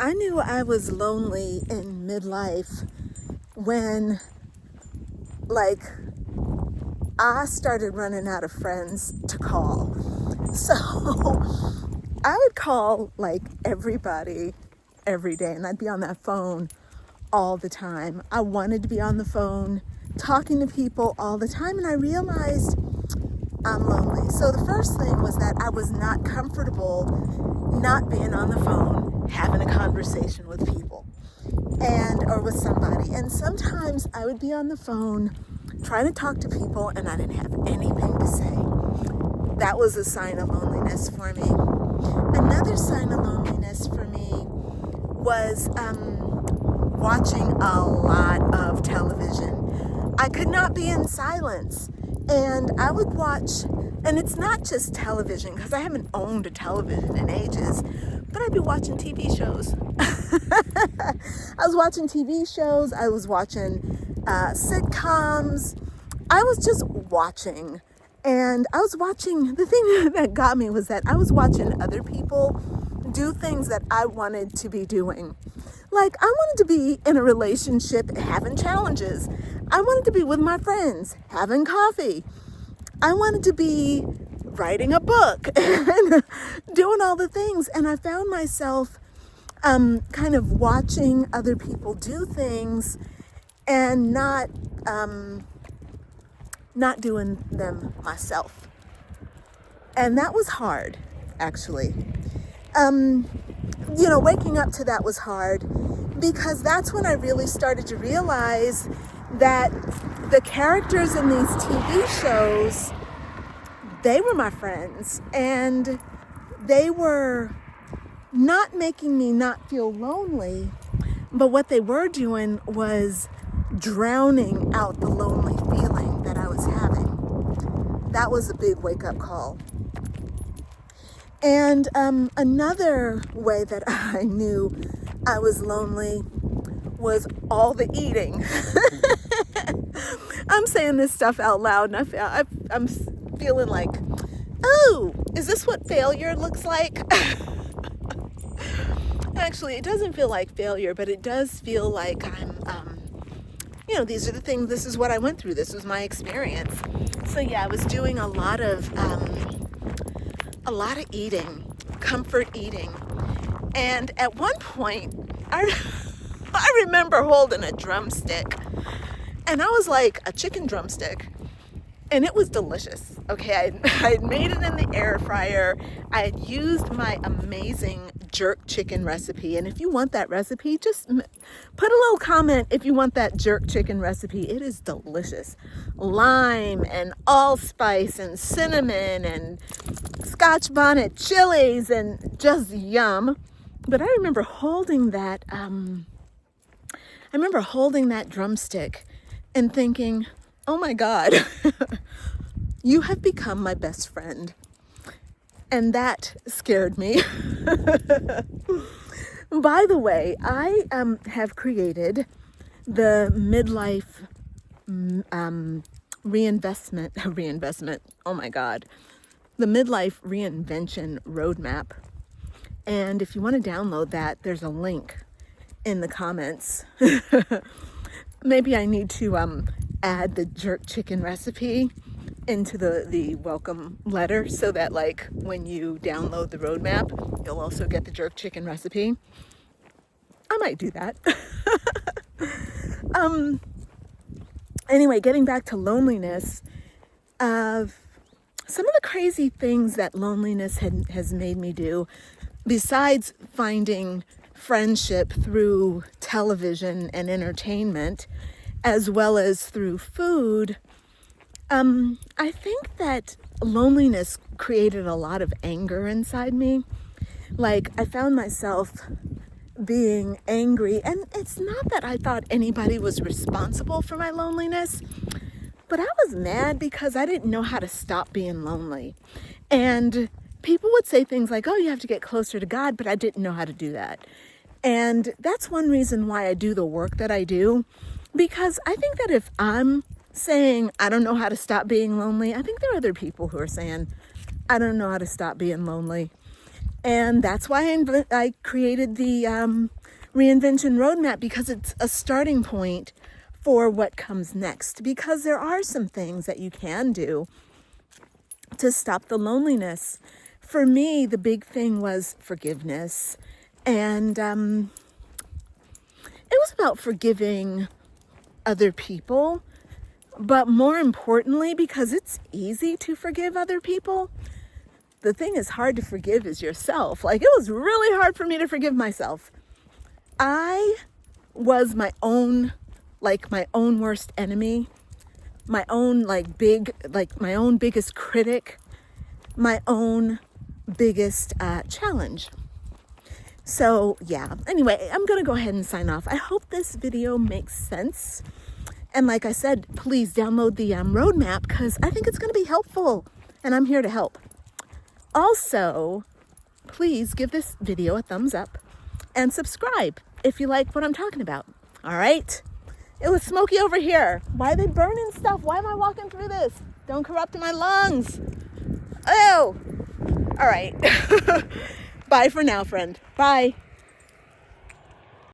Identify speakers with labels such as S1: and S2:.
S1: I knew I was lonely in midlife when, like, I started running out of friends to call. So I would call, like, everybody every day, and I'd be on that phone all the time. I wanted to be on the phone, talking to people all the time, and I realized I'm lonely. So the first thing was that I was not comfortable not being on the phone, having a conversation with people or with somebody. And sometimes I would be on the phone trying to talk to people and I didn't have anything to say. That was a sign of loneliness for me. Another sign of loneliness for me was watching a lot of television. I could not be in silence. And I would watch, and it's not just television, because I haven't owned a television in ages, but I'd be watching TV shows. I was watching TV shows, I was watching sitcoms, I was just watching. And I was watching, the thing that got me was that I was watching other people do things that I wanted to be doing. Like, I wanted to be in a relationship having challenges. I wanted to be with my friends having coffee. I wanted to be writing a book and doing all the things. And I found myself kind of watching other people do things and not doing them myself. And that was hard, actually. Waking up to that was hard because that's when I really started to realize that the characters in these TV shows, they were my friends, and they were not making me not feel lonely, but what they were doing was drowning out the lonely feeling that I was having. That was a big wake-up call. And another way that I knew I was lonely was all the eating. I'm saying this stuff out loud, and I'm feeling like, oh, is this what failure looks like? Actually, it doesn't feel like failure, but it does feel like I'm, these are the things, this is what I went through, this was my experience. So yeah, I was doing a lot of eating, comfort eating. And at one point, I remember holding a drumstick, and I was like a chicken drumstick, and it was delicious. Okay, I had made it in the air fryer. I had used my amazing jerk chicken recipe, and if you want that recipe, just put a little comment if you want that jerk chicken recipe. It is delicious. Lime and allspice and cinnamon and Scotch bonnet chilies and just yum. But I remember holding that drumstick and thinking, oh my God, you have become my best friend. And that scared me. By the way, I have created the Midlife reinvestment. Oh my God. The Midlife Reinvention Roadmap. And if you want to download that, there's a link in the comments. Maybe I need to add the jerk chicken recipe into the welcome letter so that, like, when you download the roadmap, you'll also get the jerk chicken recipe. I might do that. Anyway, getting back to loneliness, some of the crazy things that loneliness has made me do, besides finding friendship through television and entertainment, as well as through food, I think that loneliness created a lot of anger inside me. Like, I found myself being angry, and it's not that I thought anybody was responsible for my loneliness, but I was mad because I didn't know how to stop being lonely. And people would say things like, oh, you have to get closer to God, but I didn't know how to do that. And that's one reason why I do the work that I do, because I think that if I'm saying I don't know how to stop being lonely, I think there are other people who are saying I don't know how to stop being lonely. And that's why I created the reinvention roadmap, because it's a starting point for what comes next. Because there are some things that you can do to stop the loneliness. For me, the big thing was forgiveness. And it was about forgiving other people. But more importantly, because it's easy to forgive other people, the thing is hard to forgive is yourself. Like, it was really hard for me to forgive myself. I was my own worst enemy, my own my own biggest critic, my own biggest challenge. So yeah, anyway, I'm going to go ahead and sign off. I hope this video makes sense. And like I said, please download the roadmap, because I think it's going to be helpful, and I'm here to help. Also, please give this video a thumbs up and subscribe if you like what I'm talking about. All right? It was smoky over here. Why are they burning stuff? Why am I walking through this? Don't corrupt my lungs. Oh! All right. Bye for now, friend. Bye.